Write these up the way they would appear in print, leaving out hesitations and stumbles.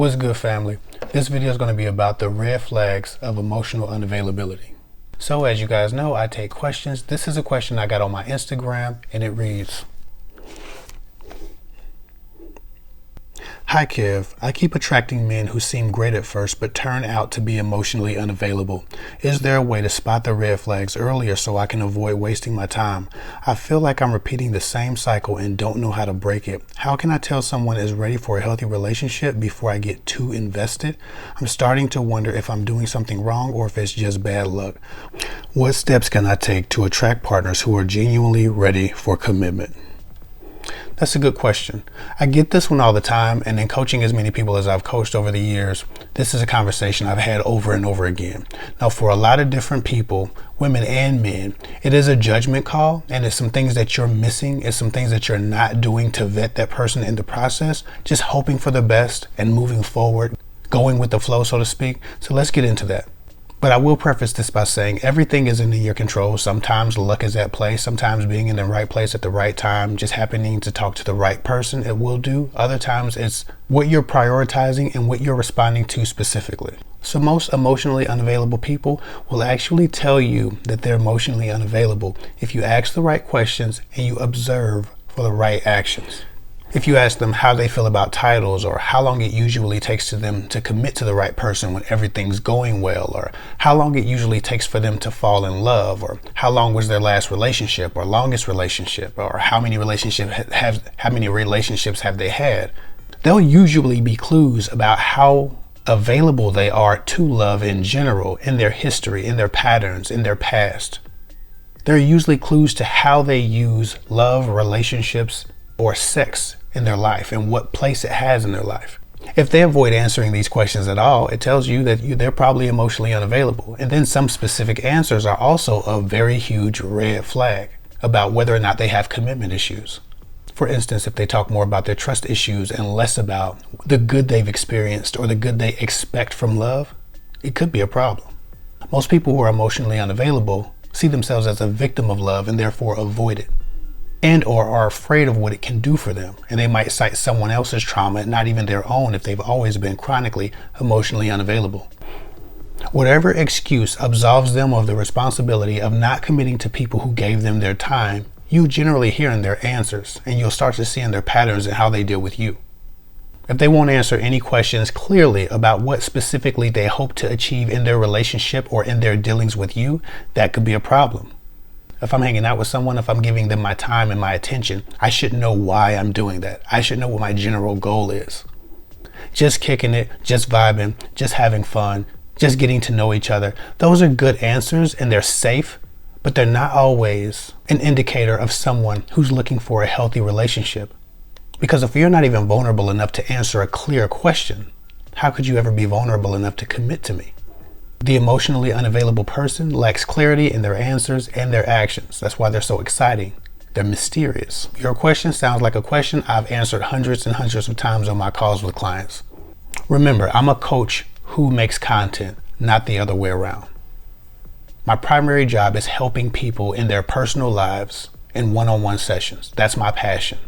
What's good, family? This video is going to be about the red flags of emotional unavailability. So as you guys know, I take questions. This is a question I got on my Instagram and it reads, "Hi Kev, I keep attracting men who seem great at first but turn out to be emotionally unavailable. Is there a way to spot the red flags earlier so I can avoid wasting my time? I feel like I'm repeating the same cycle and don't know how to break it. How can I tell someone is ready for a healthy relationship before I get too invested? I'm starting to wonder if I'm doing something wrong or if it's just bad luck. What steps can I take to attract partners who are genuinely ready for commitment?" That's a good question. I get this one all the time, and in coaching as many people as I've coached over the years, this is a conversation I've had over and over again. Now, for a lot of different people, women and men, it is a judgment call, and it's some things that you're missing, it's some things that you're not doing to vet that person in the process, just hoping for the best and moving forward, going with the flow, so to speak. So let's get into that. But I will preface this by saying everything isn't in your control. Sometimes luck is at play. Sometimes being in the right place at the right time, just happening to talk to the right person, it will do. Other times it's what you're prioritizing and what you're responding to specifically. So most emotionally unavailable people will actually tell you that they're emotionally unavailable if you ask the right questions and you observe for the right actions. If you ask them how they feel about titles, or how long it usually takes to them to commit to the right person when everything's going well, or how long it usually takes for them to fall in love, or how long was their last relationship or longest relationship, or how many relationships have they had, they'll usually be clues about how available they are to love in general, in their history, in their patterns, in their past. There are usually clues to how they use love, relationships, or sex in their life and what place it has in their life. If they avoid answering these questions at all, it tells you that they're probably emotionally unavailable. And then some specific answers are also a very huge red flag about whether or not they have commitment issues. For instance, if they talk more about their trust issues and less about the good they've experienced or the good they expect from love, it could be a problem. Most people who are emotionally unavailable see themselves as a victim of love and therefore avoid it, and or are afraid of what it can do for them. And they might cite someone else's trauma, not even their own, if they've always been chronically emotionally unavailable. Whatever excuse absolves them of the responsibility of not committing to people who gave them their time, you generally hear in their answers, and you'll start to see in their patterns and how they deal with you. If they won't answer any questions clearly about what specifically they hope to achieve in their relationship or in their dealings with you, that could be a problem. If I'm hanging out with someone, if I'm giving them my time and my attention, I should know why I'm doing that. I should know what my general goal is. Just kicking it, just vibing, just having fun, just getting to know each other. Those are good answers and they're safe, but they're not always an indicator of someone who's looking for a healthy relationship. Because if you're not even vulnerable enough to answer a clear question, how could you ever be vulnerable enough to commit to me? The emotionally unavailable person lacks clarity in their answers and their actions. That's why they're so exciting. They're mysterious. Your question sounds like a question I've answered hundreds and hundreds of times on my calls with clients. Remember, I'm a coach who makes content, not the other way around. My primary job is helping people in their personal lives in one-on-one sessions. That's my passion.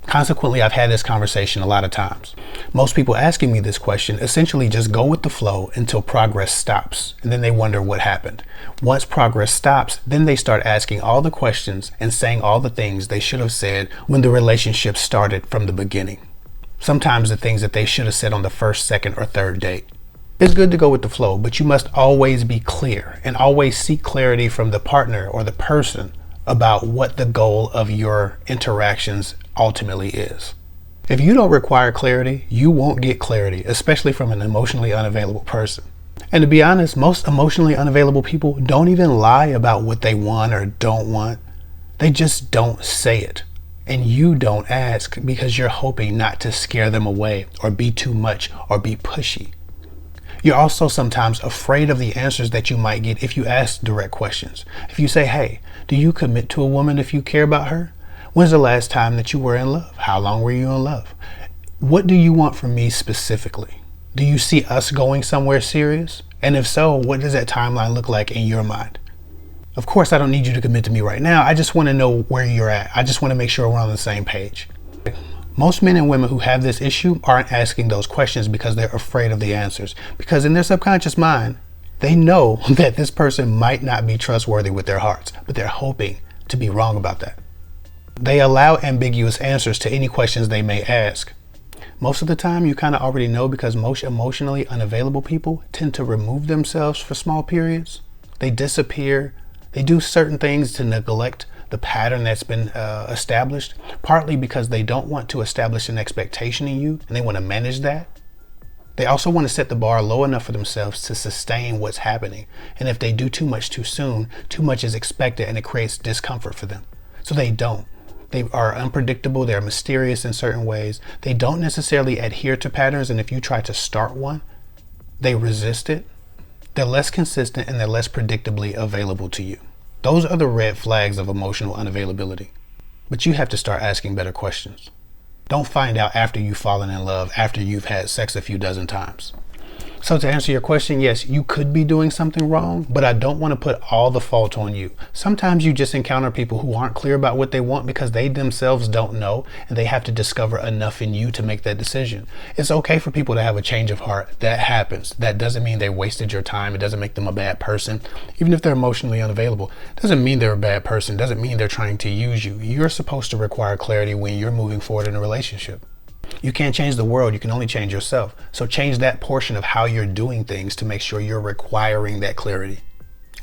Consequently, I've had this conversation a lot of times. Most people asking me this question essentially just go with the flow until progress stops, and then they wonder what happened. Once progress stops, then they start asking all the questions and saying all the things they should have said when the relationship started from the beginning. Sometimes the things that they should have said on the first, second, or third date. It's good to go with the flow, but you must always be clear and always seek clarity from the partner or the person about what the goal of your interactions ultimately is. If you don't require clarity, you won't get clarity, especially from an emotionally unavailable person. And to be honest, most emotionally unavailable people don't even lie about what they want or don't want. They just don't say it. And you don't ask because you're hoping not to scare them away or be too much or be pushy. You're also sometimes afraid of the answers that you might get if you ask direct questions. If you say, "Hey, do you commit to a woman if you care about her? When's the last time that you were in love? How long were you in love? What do you want from me specifically? Do you see us going somewhere serious? And if so, what does that timeline look like in your mind?" Of course, I don't need you to commit to me right now. I just want to know where you're at. I just want to make sure we're on the same page. Most men and women who have this issue aren't asking those questions because they're afraid of the answers. Because in their subconscious mind, they know that this person might not be trustworthy with their hearts, but they're hoping to be wrong about that. They allow ambiguous answers to any questions they may ask. Most of the time, you kind of already know because most emotionally unavailable people tend to remove themselves for small periods. They disappear. They do certain things to neglect the pattern that's been established, partly because they don't want to establish an expectation in you and they want to manage that. They also want to set the bar low enough for themselves to sustain what's happening. And if they do too much too soon, too much is expected and it creates discomfort for them. So they don't. They are unpredictable. They're mysterious in certain ways. They don't necessarily adhere to patterns. And if you try to start one, they resist it. They're less consistent and they're less predictably available to you. Those are the red flags of emotional unavailability. But you have to start asking better questions. Don't find out after you've fallen in love, after you've had sex a few dozen times. So to answer your question, yes, you could be doing something wrong, but I don't want to put all the fault on you. Sometimes you just encounter people who aren't clear about what they want because they themselves don't know, and they have to discover enough in you to make that decision. It's okay for people to have a change of heart. That happens. That doesn't mean they wasted your time. It doesn't make them a bad person. Even if they're emotionally unavailable, it doesn't mean they're a bad person. It doesn't mean they're trying to use you. You're supposed to require clarity when you're moving forward in a relationship. You can't change the world, you can only change yourself. So change that portion of how you're doing things to make sure you're requiring that clarity.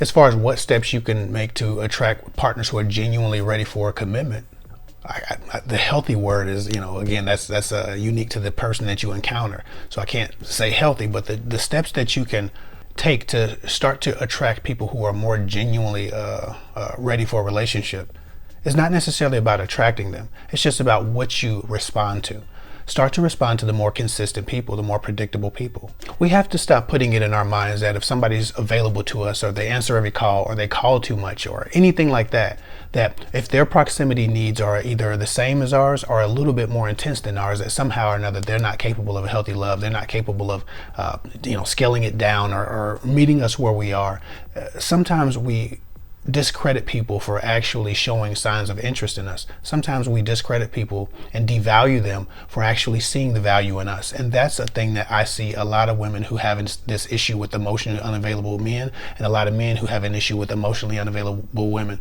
As far as what steps you can make to attract partners who are genuinely ready for a commitment, the healthy word is, again, that's unique to the person that you encounter. So I can't say healthy, but the steps that you can take to start to attract people who are more genuinely ready for a relationship is not necessarily about attracting them. It's just about what you respond to. Start to respond to the more consistent people, the more predictable people. We have to stop putting it in our minds that if somebody's available to us or they answer every call or they call too much or anything like that, that if their proximity needs are either the same as ours or a little bit more intense than ours, that somehow or another they're not capable of a healthy love. They're not capable of scaling it down or meeting us where we are. Sometimes we discredit people for actually showing signs of interest in us. Sometimes we discredit people and devalue them for actually seeing the value in us. And that's a thing that I see a lot of women who have this issue with emotionally unavailable men and a lot of men who have an issue with emotionally unavailable women.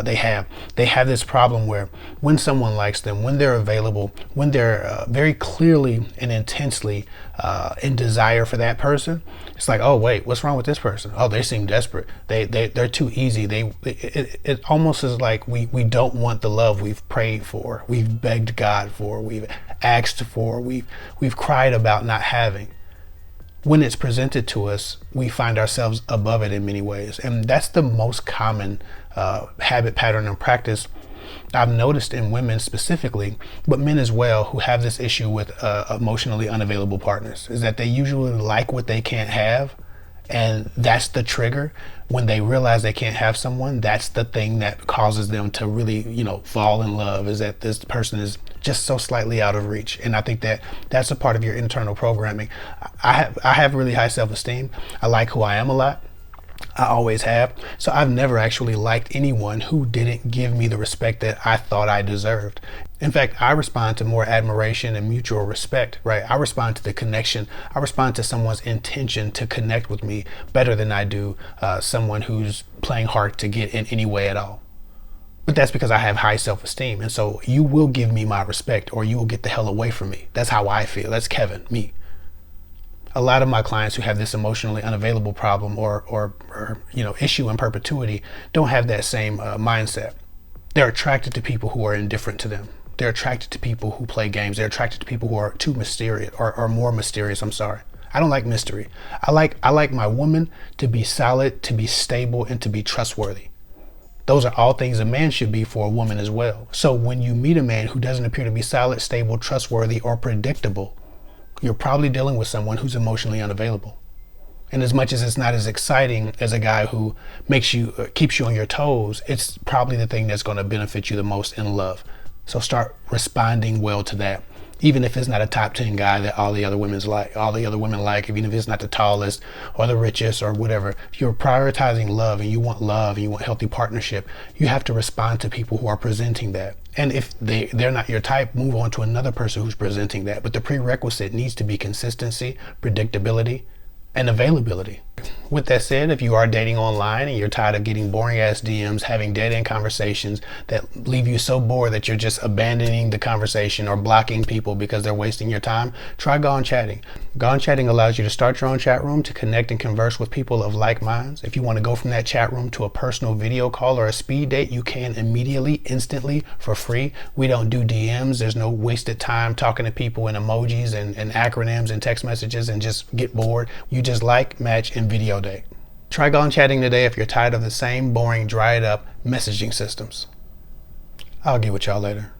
They have this problem where when someone likes them, when they're available, when they're very clearly and intensely in desire for that person, it's like, oh wait, what's wrong with this person? Oh, they seem desperate. They're too easy. It almost is like we don't want the love we've prayed for, we've begged God for, we've asked for, we've cried about not having. When it's presented to us, we find ourselves above it in many ways, and that's the most common habit, pattern, and practice I've noticed in women specifically, but men as well, who have this issue with emotionally unavailable partners, is that they usually like what they can't have. And that's the trigger. When they realize they can't have someone, that's the thing that causes them to really, fall in love, is that this person is just so slightly out of reach. And I think that's a part of your internal programming. I have really high self-esteem. I like who I am a lot. I always have. So I've never actually liked anyone who didn't give me the respect that I thought I deserved. In fact, I respond to more admiration and mutual respect, right? I respond to the connection. I respond to someone's intention to connect with me better than I do someone who's playing hard to get in any way at all. But that's because I have high self-esteem. And so you will give me my respect or you will get the hell away from me. That's how I feel. That's Kevin, me. A lot of my clients who have this emotionally unavailable problem or issue in perpetuity don't have that same mindset. They're attracted to people who are indifferent to them. They're attracted to people who play games. They're attracted to people who are too mysterious or more mysterious. I'm sorry. I don't like mystery. I like my woman to be solid, to be stable, and to be trustworthy. Those are all things a man should be for a woman as well. So when you meet a man who doesn't appear to be solid, stable, trustworthy, or predictable, you're probably dealing with someone who's emotionally unavailable. And as much as it's not as exciting as a guy who keeps you on your toes, it's probably the thing that's going to benefit you the most in love. So start responding well to that. even if it's not a top 10 guy that all the other women like, even if it's not the tallest or the richest or whatever. If you're prioritizing love and you want healthy partnership, you have to respond to people who are presenting that. And if they're not your type, move on to another person who's presenting that. But the prerequisite needs to be consistency, predictability, and availability. With that said, if you are dating online and you're tired of getting boring ass DMs, having dead end conversations that leave you so bored that you're just abandoning the conversation or blocking people because they're wasting your time, try Gone Chatting. Gone Chatting allows you to start your own chat room to connect and converse with people of like minds. If you want to go from that chat room to a personal video call or a speed date, you can immediately, instantly, for free. We don't do DMs. There's no wasted time talking to people in emojis and acronyms and text messages and just get bored. You just like, match, and video date. Try Gone Chatting today if you're tired of the same boring, dried up messaging systems. I'll get with y'all later.